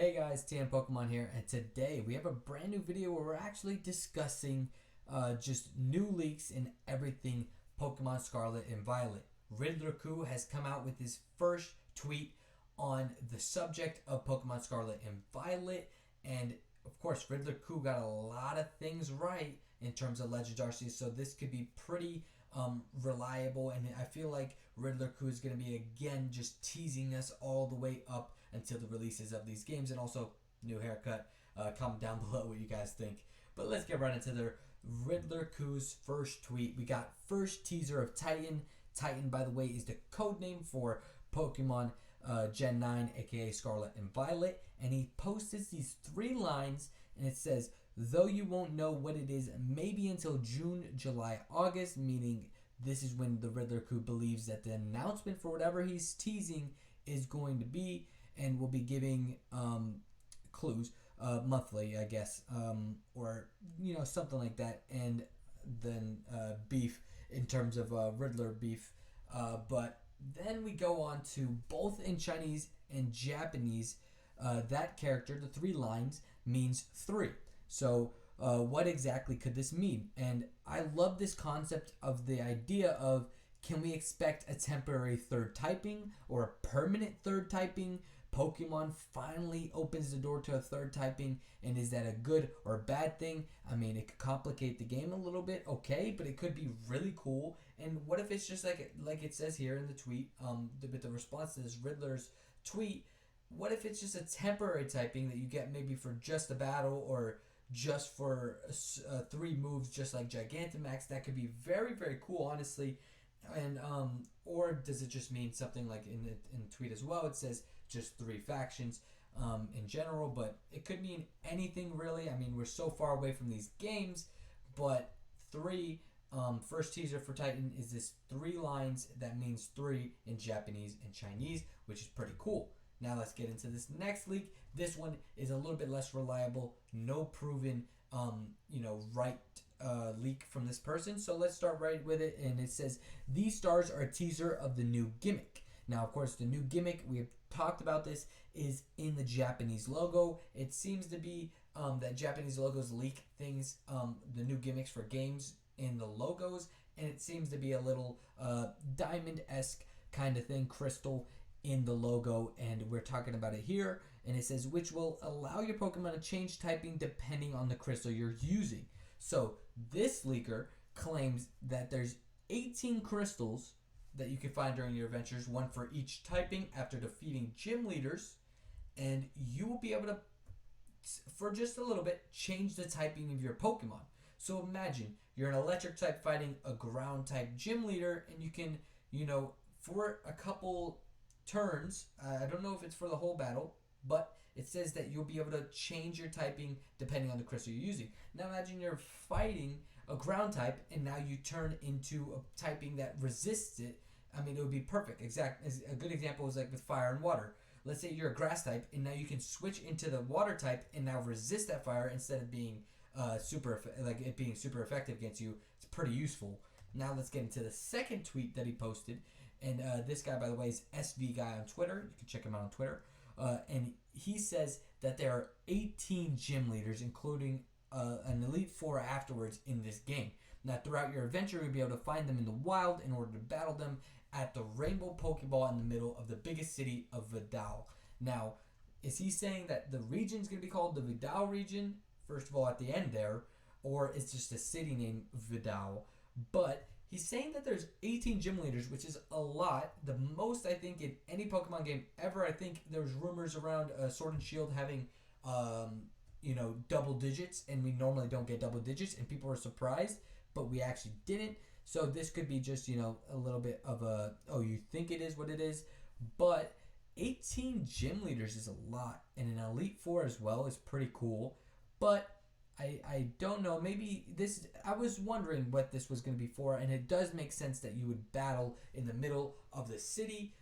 Hey guys, TN Pokemon here, and today we have a brand new video where we're actually discussing just new leaks in everything Pokemon Scarlet and Violet. Riddler has come out with his first tweet on the subject of Pokemon Scarlet and Violet, and of course Riddler got a lot of things right in terms of Legends Arceus, so this could be pretty reliable, and I feel like Riddler is going to be again just teasing us all the way up until the releases of these games. And also, new haircut. Comment down below what you guys think. But let's get right into the Riddler first tweet. We got first teaser of Titan. Titan, by the way, is the code name for Pokemon Gen 9, aka Scarlet and Violet. And he posts these 3 lines, and it says, "Though you won't know what it is maybe until June, July, August," meaning this is when the Riddler believes that the announcement for whatever he's teasing is going to be, and will be giving clues monthly, I guess, or something like that, and then beef in terms of Riddler beef. But then we go on to both in Chinese and Japanese. That character, the 3 lines, means 3. So what exactly could this mean? And I love this concept of the idea of, can we expect a temporary third typing or a permanent third typing? Pokemon finally opens the door to a third typing, and is that a good or bad thing? I mean, it could complicate the game a little bit, okay, but it could be really cool. And what if it's just like it says here in the tweet, with the response to this Riddler's tweet, what if it's just a temporary typing that you get maybe for just a battle, or just for 3 moves, just like Gigantamax? That could be very, very cool, honestly. And or does it just mean something like in the tweet as well? It says just 3 factions in general, but it could mean anything really. I mean, we're so far away from these games, but 3 first teaser for Titan is this 3 lines that means 3 in Japanese and Chinese, which is pretty cool. Now let's get into this next leak. This one is a little bit less reliable, no proven right leak from this person. So let's start right with it, and it says these stars are a teaser of the new gimmick. Now, of course, the new gimmick, we have talked about this, is in the Japanese logo. It seems to be that Japanese logos leak things, the new gimmicks for games in the logos, and it seems to be a little diamond-esque kind of thing, crystal in the logo, and we're talking about it here. And it says, which will allow your Pokemon to change typing depending on the crystal you're using. So this leaker claims that there's 18 crystals that you can find during your adventures, 1 for each typing, after defeating gym leaders, and you will be able to, for just a little bit, change the typing of your Pokemon. So imagine you're an electric type fighting a ground type gym leader, and you can, for a couple turns, I don't know if it's for the whole battle, but it says that you'll be able to change your typing depending on the crystal you're using. Now imagine you're fighting a ground type, and now you turn into a typing that resists it. I mean, it would be perfect. A good example is like with fire and water. Let's say you're a grass type, and now you can switch into the water type and now resist that fire instead of being being super effective against you. It's pretty useful. Now let's get into the second tweet that he posted. And this guy, by the way, is SV Guy on Twitter. You can check him out on Twitter. And he says that there are 18 gym leaders, including an Elite 4 afterwards in this game. Now, throughout your adventure, you'll be able to find them in the wild in order to battle them at the Rainbow Pokeball in the middle of the biggest city of Vidal. Now, is he saying that the region is going to be called the Vidal region, first of all, at the end there, or it's just a city named Vidal? But he's saying that there's 18 gym leaders, which is a lot. The most, I think, in any Pokemon game ever. I think there's rumors around Sword and Shield having, double digits, and we normally don't get double digits, and people were surprised, but we actually didn't. So this could be just, a little bit of a, oh, you think it is what it is, but 18 gym leaders is a lot, and an Elite 4 as well is pretty cool. But I don't know, maybe this, I was wondering what this was going to be for, and it does make sense that you would battle in the middle of the city.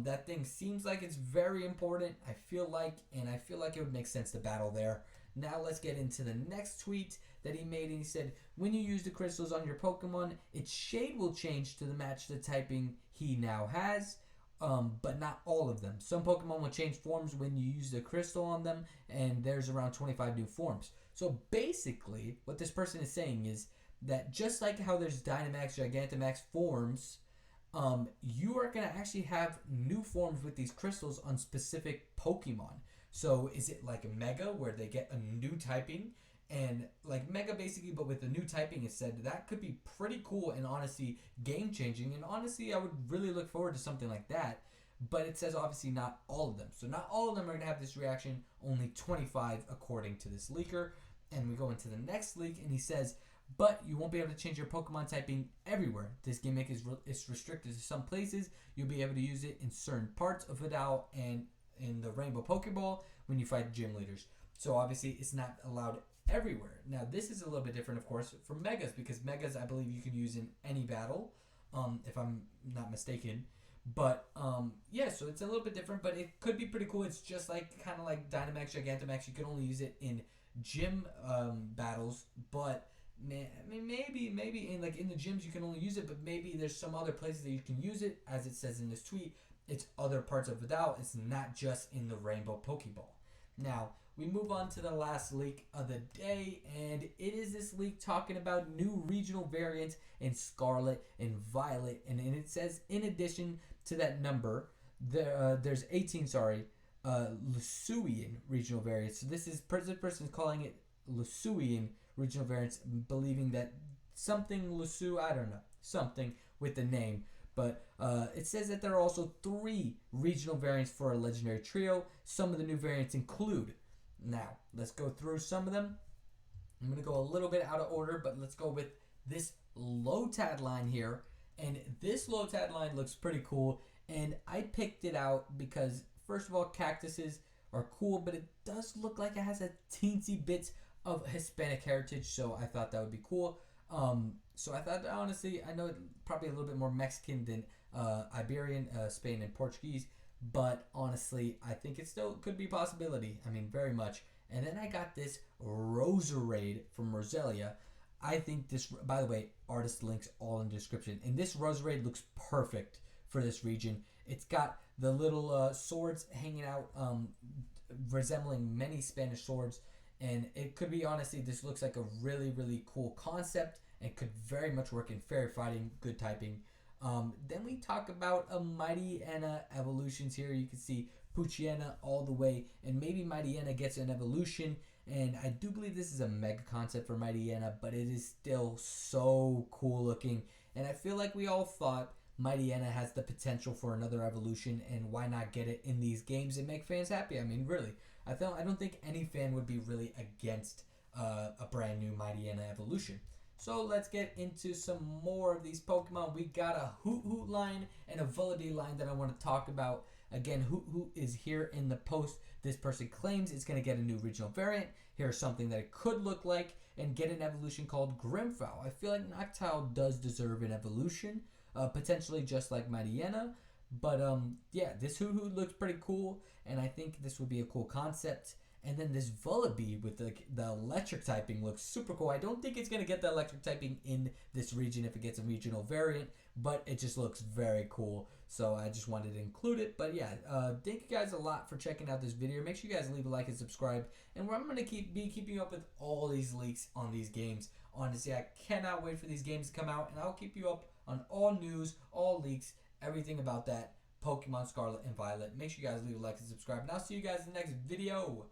That thing seems like it's very important, I feel like it would make sense to battle there. Now let's get into the next tweet that he made, and he said, when you use the crystals on your Pokemon, its shade will change to match the typing he now has. but not all of them. Some Pokemon will change forms when you use the crystal on them, and there's around 25 new forms. So basically, what this person is saying is that just like how there's Dynamax, Gigantamax forms, you are going to actually have new forms with these crystals on specific Pokemon. So is it like a Mega where they get a new typing? And like Mega basically, but with the new typing instead, that could be pretty cool and honestly game changing. And honestly, I would really look forward to something like that. But it says obviously not all of them. So not all of them are going to have this reaction, only 25 according to this leaker. And we go into the next leak and he says, but you won't be able to change your Pokemon typing everywhere. This gimmick is restricted to some places. You'll be able to use it in certain parts of Vidal and in the Rainbow Pokeball when you fight gym leaders. So obviously it's not allowed everywhere. Now this is a little bit different, of course, for Megas, because Megas I believe you can use in any battle, if I'm not mistaken. But yeah, so it's a little bit different, but it could be pretty cool. It's just like kind of like Dynamax, Gigantamax. You can only use it in gym battles, but maybe in like in the gyms you can only use it, but maybe there's some other places that you can use it. As it says in this tweet, it's other parts of Vidal. It's not just in the Rainbow Pokeball. Now we move on to the last leak of the day, and it is this leak talking about new regional variants in Scarlet and Violet, and it says in addition to that number, there's 18. Lusuian regional variants. So this person is calling it Lusuian regional variants, believing that something Lusu, I don't know, something with the name. But it says that there are also 3 regional variants for a legendary trio. Some of the new variants include. Now, let's go through some of them. I'm going to go a little bit out of order, but let's go with this Lotad line here. And this Lotad line looks pretty cool. And I picked it out because, first of all, cactuses are cool, but it does look like it has a teensy bit of Hispanic heritage, so I thought that would be cool. So I thought, honestly, I know it's probably a little bit more Mexican than Iberian, Spain, and Portuguese, but honestly, I think it still could be a possibility. I mean, very much. And then I got this Roserade from Roselia. I think this, by the way, artist links all in the description. And this Roserade looks perfect for this region. It's got the little swords hanging out, resembling many Spanish swords. And it could be, honestly, this looks like a really, really cool concept and could very much work in fairy fighting, good typing. Then we talk about a Mightyena evolutions here. You can see Poochyena all the way, and maybe Mightyena gets an evolution. And I do believe this is a mega concept for Mightyena, but it is still so cool looking. And I feel like we all thought Mightyena has the potential for another evolution, and why not get it in these games and make fans happy? I mean, really, I don't think any fan would be really against a brand new Mightyena evolution. So let's get into some more of these Pokemon. We got a Hoot line and a Vullaby line that I want to talk about. Again, Hoot is here in the post. This person claims it's going to get a new regional variant. Here's something that it could look like and get an evolution called Grimmfowl. I feel like Noctowl does deserve an evolution, potentially just like Mightyena. But yeah, this Hoot looks pretty cool, and I think this would be a cool concept. And then this Vullaby with the electric typing looks super cool. I don't think it's going to get the electric typing in this region if it gets a regional variant, but it just looks very cool. So I just wanted to include it. But yeah, thank you guys a lot for checking out this video. Make sure you guys leave a like and subscribe. And I'm going to be keeping you up with all these leaks on these games. Honestly, I cannot wait for these games to come out. And I'll keep you up on all news, all leaks, everything about that Pokemon Scarlet and Violet. Make sure you guys leave a like and subscribe. And I'll see you guys in the next video.